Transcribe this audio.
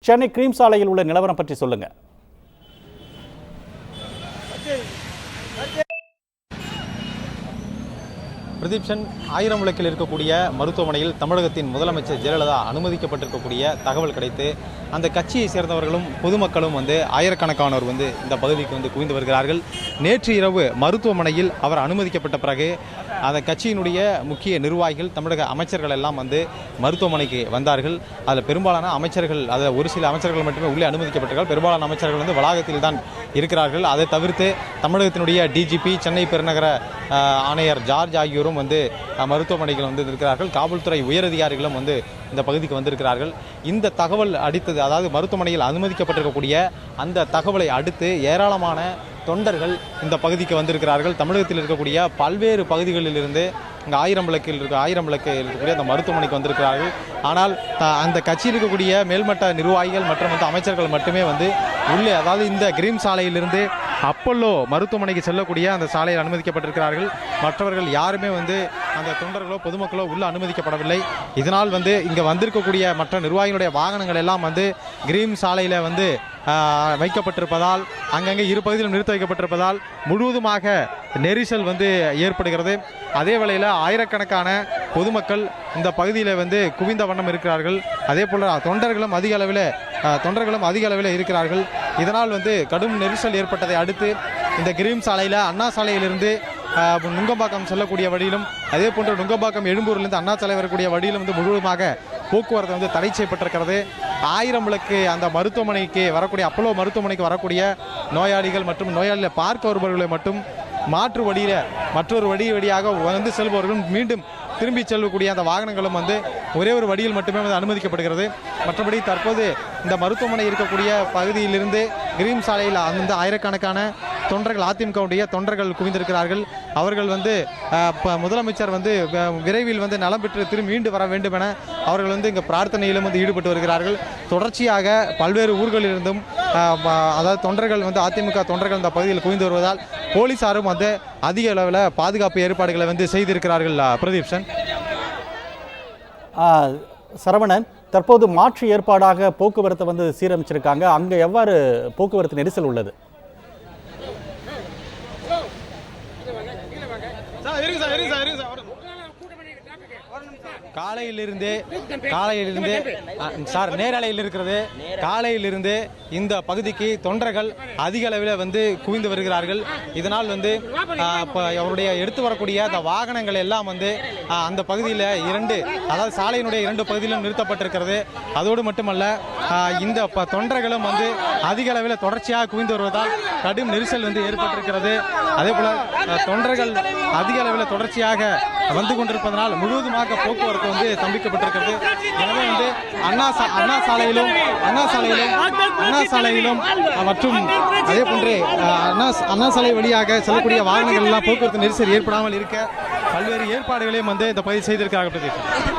Chennai cream சாலையில் உள்ள நிலவரம் பற்றி சொல்லுங்க. பிரதீப்சன், ஆயிரம் விளக்கில் இருக்கக்கூடிய மருத்துவமனையில் தமிழகத்தின் முதலமைச்சர் ஜெயலலிதா அனுமதிக்கப்பட்டிருக்கக்கூடிய தகவல் கிடைத்து அந்த கட்சியை சேர்ந்தவர்களும் பொதுமக்களும் ஆயிரக்கணக்கானோர் இந்த பகுதிக்கு குவிந்து வருகிறார்கள். நேற்று இரவு மருத்துவமனையில் அவர் அனுமதிக்கப்பட்ட பிறகு அந்த கட்சியினுடைய முக்கிய நிர்வாகிகள், தமிழக அமைச்சர்கள் எல்லாம் மருத்துவமனைக்கு வந்தார்கள். அதில் பெரும்பாலான அமைச்சர்கள், அதில் ஒரு சில அமைச்சர்கள் மட்டுமே உள்ளே அனுமதிக்கப்பட்டார்கள். பெரும்பாலான அமைச்சர்கள் வளாகத்தில் தான் இருக்கிறார்கள். அதை தவிர்த்து தமிழகத்தினுடைய டிஜிபி, சென்னை பெருநகர ஆணையர் ஜார்ஜ் ஆகியோரும் மருத்துவமனைகள் இருக்கிறார்கள். காவல்துறை உயரதிகாரிகளும் இந்த பகுதிக்கு வந்திருக்கிறார்கள். இந்த தகவல் அடித்தது, அதாவது மருத்துவமனையில் அனுமதிக்கப்பட்டிருக்கக்கூடிய அந்த தகவலை அடுத்து ஏராளமான தொண்டர்கள் இந்த பகுதிக்கு வந்திருக்கிறார்கள். தமிழகத்தில் இருக்கக்கூடிய பல்வேறு பகுதிகளிலிருந்து இங்கே ஆயிரம் விளக்கு இருக்கக்கூடிய அந்த மருத்துவமனைக்கு வந்திருக்கிறார்கள். ஆனால் அந்த கட்சியில் இருக்கக்கூடிய மேல்மட்ட நிர்வாகிகள் மற்றும் அமைச்சர்கள் மட்டுமே உள்ளே, அதாவது இந்த கிரீம் சாலையிலிருந்து அப்பல்லோ மருத்துவமனைக்கு செல்லக்கூடிய அந்த சாலையில் அனுமதிக்கப்பட்டிருக்கிறார்கள். மற்றவர்கள் யாருமே அந்த தொண்டர்களோ பொதுமக்களோ உள்ள அனுமதிக்கப்படவில்லை. இதனால் இங்கே வந்திருக்கக்கூடிய மற்ற நிர்வாகிகளுடைய வாகனங்கள் எல்லாம் கிரீம் சாலையில் வைக்கப்பட்டிருப்பதால், அங்கங்கே இரு பகுதியிலும் நிறுத்த வைக்கப்பட்டிருப்பதால் முழுவதுமாக நெரிசல் ஏற்படுகிறது. அதே வேளையில் ஆயிரக்கணக்கான பொதுமக்கள் இந்த பகுதியில் குவிந்த வண்ணம் இருக்கிறார்கள். அதே போல் தொண்டர்களும் அதிக அளவில் இருக்கிறார்கள். இதனால் கடும் நெரிசல் ஏற்பட்டதை அடுத்து இந்த கிரீம் சாலையில் அண்ணா சாலையிலிருந்து நுங்கம்பாக்கம் செல்லக்கூடிய வழியிலும், அதே போன்று நுங்கம்பாக்கம் எழும்பூரிலிருந்து அண்ணா சாலை வரக்கூடிய வழியிலும் முழுவதுமாக போக்குவரத்து தடை செய்யப்பட்டிருக்கிறது. ஆயிரம் விளக்கு அந்த மருத்துவமனைக்கு வரக்கூடிய, அப்பல்லோ மருத்துவமனைக்கு வரக்கூடிய நோயாளிகள் மற்றும் நோயாளிகளை பார்க்க வருபவர்களை மட்டும் மாற்று வழியில், மற்றொரு வழியாக செல்பவர்களும் மீண்டும் திரும்பி செல்லக்கூடிய அந்த வாகனங்களும் ஒரே ஒரு வழியில் மட்டுமே அனுமதிக்கப்படுகிறது. மற்றபடி தற்போது இந்த மருத்துவமனை இருக்கக்கூடிய பகுதியிலிருந்து கிரீம் சாலையில் ஆயிரக்கணக்கான தொண்டர்கள், அதிமுகவுடைய தொண்டர்கள் குவிந்திருக்கிறார்கள். அவர்கள் முதலமைச்சர் விரைவில் நலம் பெற்று மீண்டு வர வேண்டும் என அவர்கள் இங்கே பிரார்த்தனையிலும் ஈடுபட்டு வருகிறார்கள். தொடர்ச்சியாக பல்வேறு ஊர்களிலிருந்தும் அதாவது தொண்டர்கள் அதிமுக தொண்டர்கள் இந்த பகுதியில் குவிந்து வருவதால் போலீசாரும் அதிக அளவில் பாதுகாப்பு ஏற்பாடுகளை செய்திருக்கிறார்கள். பிரதீப்சன், சரவணன், தற்போது மாற்று ஏற்பாடாக போக்குவரத்தை சீரமைச்சிருக்காங்க. அங்கே எவ்வாறு போக்குவரத்து நெரிசல் உள்ளது? காலையிலிருந்து நேரலையில் இருக்கிறது. காலையிலிருந்து இந்த பகுதிக்கு தொண்டர்கள் அதிக அளவில் குவிந்து வருகிறார்கள். இதனால் அவருடைய எடுத்து வரக்கூடிய அந்த வாகனங்கள் எல்லாம் அந்த பகுதியில் அதாவது சாலையினுடைய 2 பகுதியிலும் நிறுத்தப்பட்டிருக்கிறது. அதோடு மட்டுமல்ல, இந்த தொண்டர்களும் அதிக அளவில் தொடர்ச்சியாக குவிந்து வருவதால் கடும் நெரிசல் ஏற்பட்டிருக்கிறது. அதே போல தொண்டர்கள் அதிக அளவில் தொடர்ச்சியாக வந்து கொண்டிருப்பதனால் முழுவதுமாக போக்குவரத்து ஸ்தம்பிக்கப்பட்டிருக்கிறது. எனவே அண்ணா சாலையிலும் மற்றும் அதே போன்று அண்ணா சாலை வழியாக செல்லக்கூடிய வாகனங்கள் எல்லாம் போக்குவரத்து நெரிசல் ஏற்படாமல் இருக்க பல்வேறு ஏற்பாடுகளையும் இந்த பதிவு செய்திருக்கிறார்கள்.